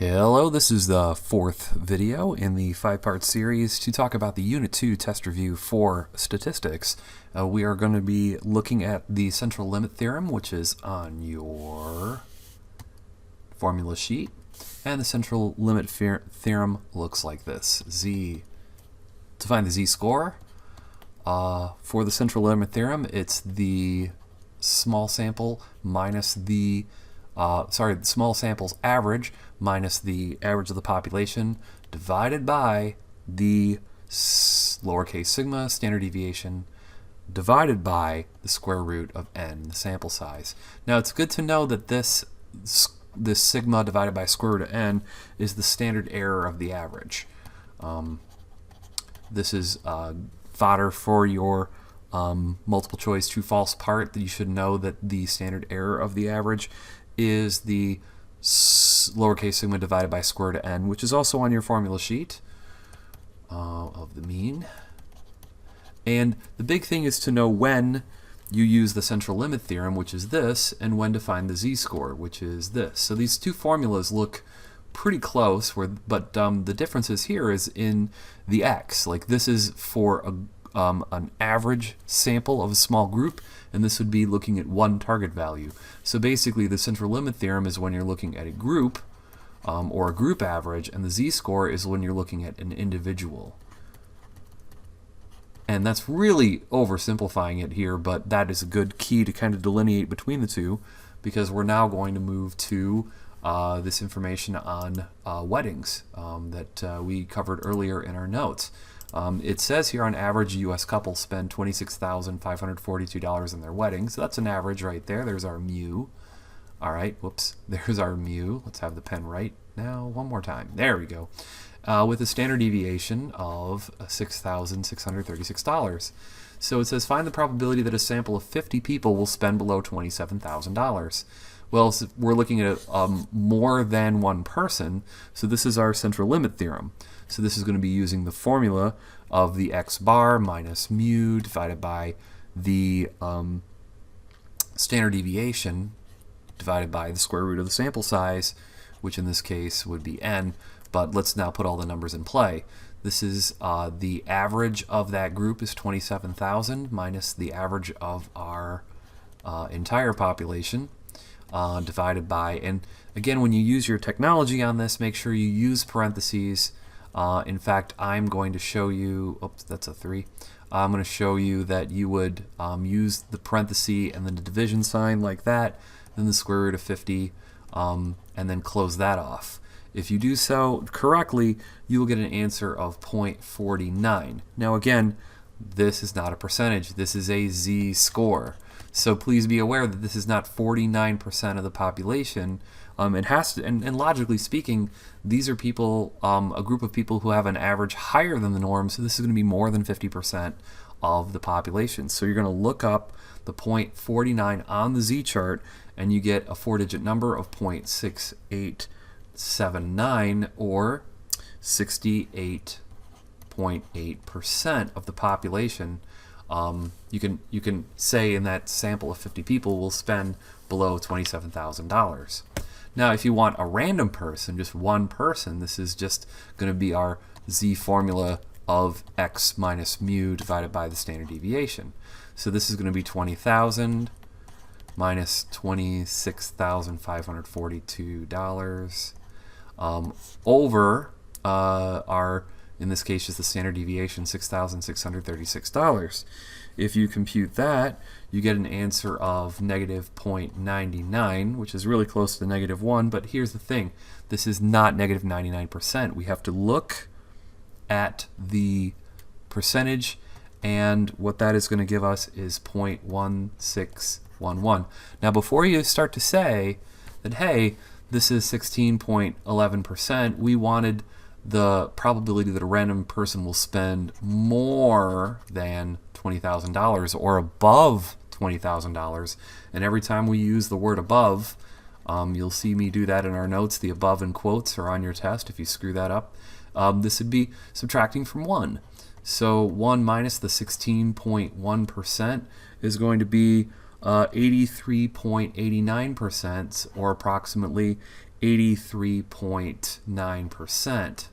Hello, this is the fourth video in the five-part series to talk about the Unit 2 test review for statistics. We are going to be looking at the central limit theorem, which is on your formula sheet. And the central limit theorem looks like this. To find the z-score, for the central limit theorem, it's the small sample minus the small sample's average minus the average of the population divided by the lowercase sigma standard deviation divided by the square root of n, the sample size. Now it's good to know that this sigma divided by square root of n is the standard error of the average. This is fodder for your multiple choice true false part, that you should know that the standard error of the average is the lowercase sigma divided by square root of n, which is also on your formula sheet of the mean. And the big thing is to know when you use the central limit theorem, which is this, and when to find the z-score, which is this. So these two formulas look pretty close, but the differences here is in the x. Like this is for an average sample of a small group, and this would be looking at one target value. So basically the central limit theorem is when you're looking at a group or a group average, and the z-score is when you're looking at an individual. And that's really oversimplifying it here, but that is a good key to kind of delineate between the two, because we're now going to move to this information on weddings that we covered earlier in our notes. It says here on average U.S. couples spend $26,542 in their weddings. So that's an average right there. There's our mu. All right, whoops, there's our mu. Let's have the pen right now one more time. There we go. With a standard deviation of $6,636. So it says find the probability that a sample of 50 people will spend below $27,000. Well, so we're looking at more than one person, so this is our central limit theorem. So this is going to be using the formula of the x bar minus mu divided by the standard deviation divided by the square root of the sample size, which in this case would be n. But let's now put all the numbers in play. This is the average of that group is 27,000 minus the average of our entire population. Divided by, and again, when you use your technology on this, make sure you use parentheses. In fact, I'm going to show you, oops, that's a 3. I'm going to show you that you would use the parenthesis and then the division sign like that, then the square root of 50, and then close that off. If you do so correctly, you will get an answer of 0.49. Now again, this is not a percentage, this is a z-score. So please be aware that this is not 49% of the population. It has to, and logically speaking, these are people, a group of people who have an average higher than the norm, so this is going to be more than 50% of the population. So you're going to look up the 0.49 on the z-chart, and you get a 4-digit number of 0.6879, or 68.8% of the population. You can say in that sample of 50 people will spend below $27,000. Now, if you want a random person, just one person, this is just going to be our z formula of x minus mu divided by the standard deviation. So this is going to be 20,000 minus $26,542 over our, in this case, just the standard deviation, $6,636. If you compute that, you get an answer of negative 0.99, which is really close to negative 1. But here's the thing. This is not negative 99%. We have to look at the percentage, and what that is going to give us is 0.1611. Now, before you start to say that, hey, this is 16.11%, we wanted the probability that a random person will spend more than $20,000 or above $20,000. And every time we use the word above, you'll see me do that in our notes. The above in quotes are on your test. If you screw that up, this would be subtracting from 1. So 1 minus the 16.1% is going to be 83.89%, or approximately 83.9%.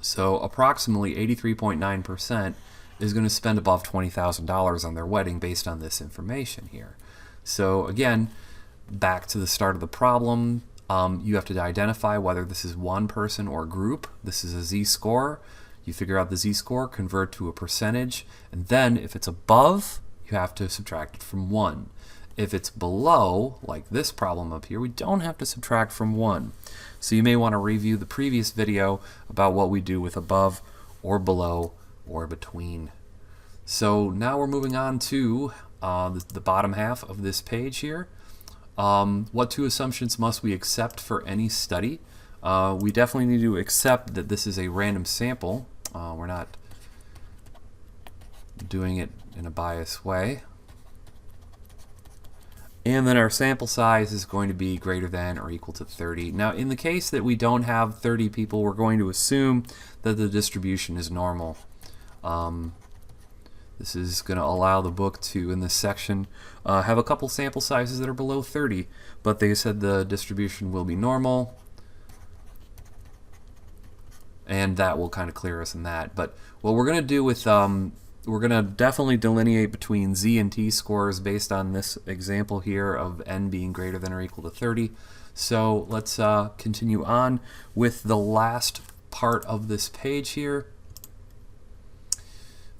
So approximately 83.9% is going to spend above $20,000 on their wedding based on this information here. So again, back to the start of the problem, you have to identify whether this is one person or group. This is a z-score. You figure out the z-score, convert to a percentage, and then if it's above, you have to subtract it from 1. If it's below, like this problem up here, we don't have to subtract from 1. So you may want to review the previous video about what we do with above or below or between. So now we're moving on to the bottom half of this page here. What 2 assumptions must we accept for any study? We definitely need to accept that this is a random sample. We're not doing it in a biased way. And then our sample size is going to be greater than or equal to 30. Now, in the case that we don't have 30 people, we're going to assume that the distribution is normal. This is going to allow the book to, in this section, have a couple sample sizes that are below 30, but they said the distribution will be normal, and that will kind of clear us in that. But what we're going to do with, we're going to definitely delineate between Z and T scores based on this example here of n being greater than or equal to 30. So let's continue on with the last part of this page here.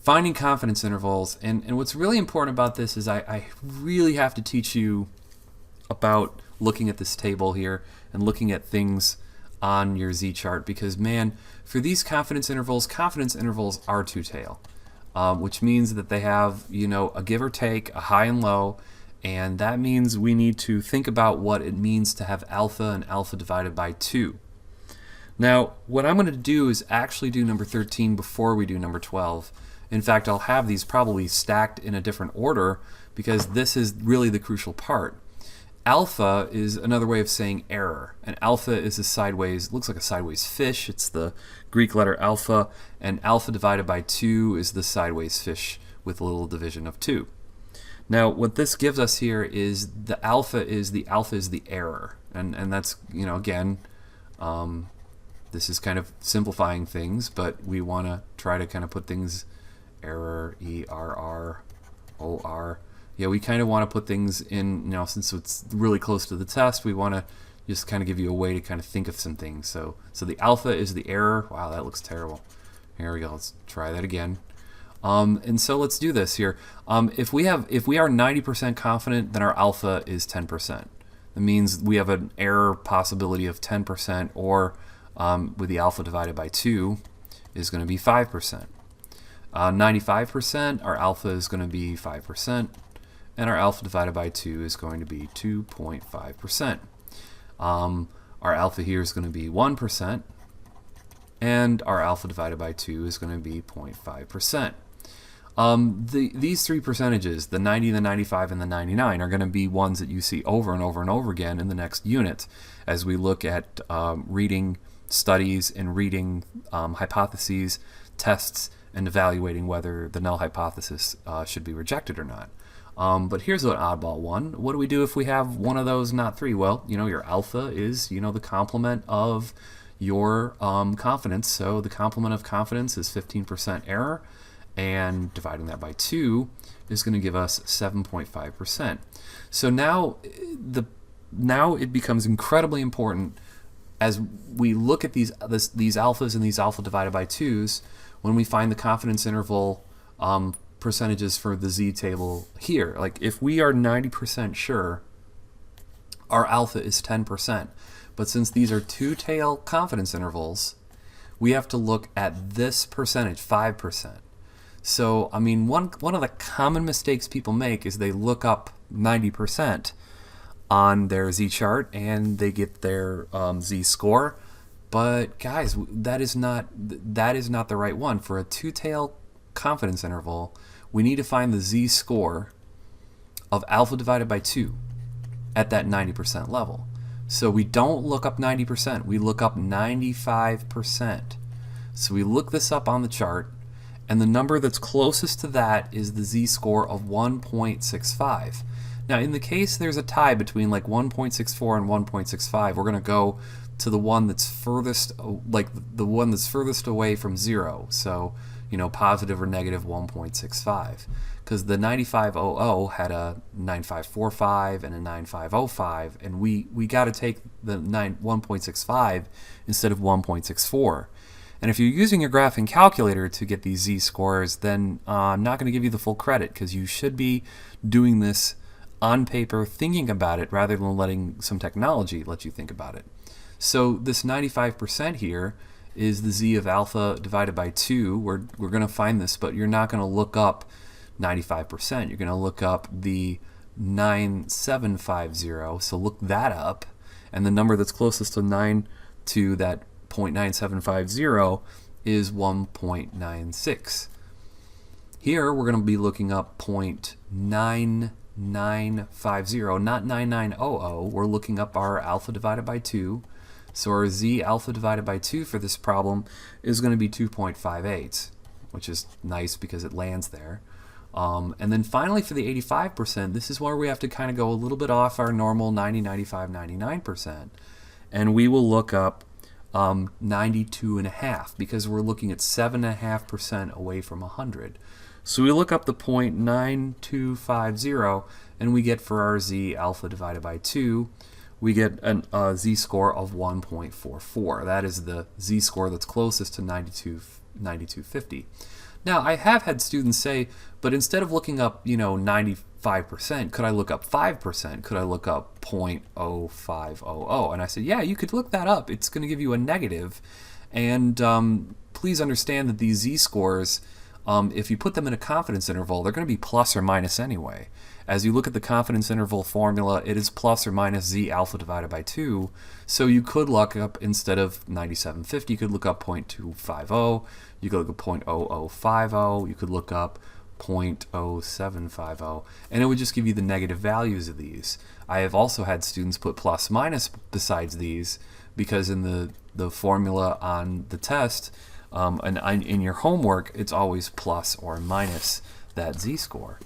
Finding confidence intervals, and what's really important about this is I really have to teach you about looking at this table here and looking at things on your z-chart, because man, for these confidence intervals are two-tail, which means that they have, you know, a give or take, a high and low, and that means we need to think about what it means to have alpha and alpha divided by 2. Now, what I'm going to do is actually do number 13 before we do number 12. In fact, I'll have these probably stacked in a different order because this is really the crucial part. Alpha is another way of saying error, and alpha is a sideways, looks like a sideways fish. It's the Greek letter alpha, and alpha divided by 2 is the sideways fish with a little division of 2. Now, what this gives us here is the alpha is the error, and that's, you know, again, this is kind of simplifying things, but we want to try to kind of put things error, E-R-R-O-R. Yeah, we kind of want to put things in, you know, since it's really close to the test, we want to just kind of give you a way to kind of think of some things. So the alpha is the error. Wow, that looks terrible. Here we go. Let's try that again. And so let's do this here. If we are 90% confident, then our alpha is 10%. That means we have an error possibility of 10%, or with the alpha divided by 2 is going to be 5%. 95%, our alpha is going to be 5%, and our alpha divided by 2 is going to be 2.5%. Our alpha here is going to be 1%, and our alpha divided by 2 is going to be 0.5%. These three percentages, the 90, the 95, and the 99, are going to be ones that you see over and over and over again in the next unit as we look at reading studies and reading hypotheses, tests, and evaluating whether the null hypothesis should be rejected or not. But here's an oddball one. What do we do if we have one of those, not three? Well, you know, your alpha is, you know, the complement of your confidence. So the complement of confidence is 15% error, and dividing that by 2 is going to give us 7.5%. So now it becomes incredibly important as we look at these alphas and these alpha divided by 2s, when we find the confidence interval percentages for the z table here. Like if we are 90% sure our alpha is 10%, but since these are two-tail confidence intervals, we have to look at this percentage, 5%. So, I mean, one of the common mistakes people make is they look up 90% on their z-chart and they get their z-score. But guys, that is not the right one. For a two-tail confidence interval, we need to find the z-score of alpha divided by 2 at that 90% level. So we don't look up 90%, we look up 95%. So we look this up on the chart, and the number that's closest to that is the z-score of 1.65. Now, in the case there's a tie between like 1.64 and 1.65, we're going to go to the one that's furthest, like the one that's furthest away from 0. So, you know, positive or negative 1.65. Because the 9500 had a 9545 and a 9505, and we got to take the 1.65 instead of 1.64. And if you're using your graphing calculator to get these z-scores, then I'm not going to give you the full credit, because you should be doing this on paper, thinking about it, rather than letting some technology let you think about it. So this 95% here is the z of alpha divided by 2. We're going to find this, but you're not going to look up 95%. You're going to look up the 9750. So look that up, and the number that's closest to that 0.9750 is 1.96. Here we're going to be looking up 0.9950, not 9900. We're looking up our alpha divided by 2. So our z alpha divided by 2 for this problem is going to be 2.58, which is nice because it lands there. And then finally for the 85%, this is where we have to kind of go a little bit off our normal 90, 95, 99%. And we will look up 92.5, because we're looking at 7.5% away from 100. So we look up the 0.9250, and we get for our z alpha divided by 2, we get a z-score of 1.44. That is the z-score that's closest to 9250. Now, I have had students say, but instead of looking up, 95%, could I look up 5%? Could I look up 0.0500? And I said, yeah, you could look that up. It's going to give you a negative. And please understand that these z-scores, if you put them in a confidence interval, they're going to be plus or minus anyway. As you look at the confidence interval formula, it is plus or minus z alpha divided by 2. So you could look up, instead of 9750, you could look up 0.250. You could look up 0.0050. You could look up 0.0750. And it would just give you the negative values of these. I have also had students put plus minus besides these, because in the formula on the test, and in your homework, it's always plus or minus that z-score.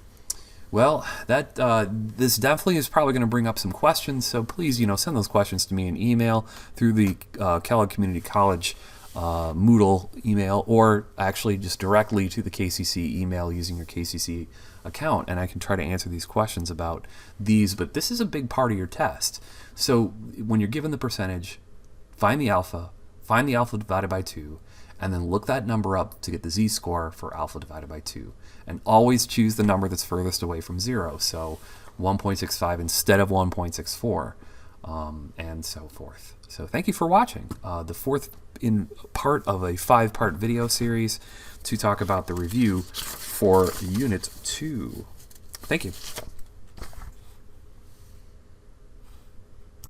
Well, this definitely is probably going to bring up some questions, so please, send those questions to me in email through the Kellogg Community College Moodle email, or actually just directly to the KCC email using your KCC account, and I can try to answer these questions about these. But this is a big part of your test. So when you're given the percentage, find the alpha divided by 2, and then look that number up to get the z-score for alpha divided by 2. And always choose the number that's furthest away from 0, so 1.65 instead of 1.64, and so forth. So thank you for watching the fourth in part of a 5-part video series to talk about the review for Unit 2. Thank you.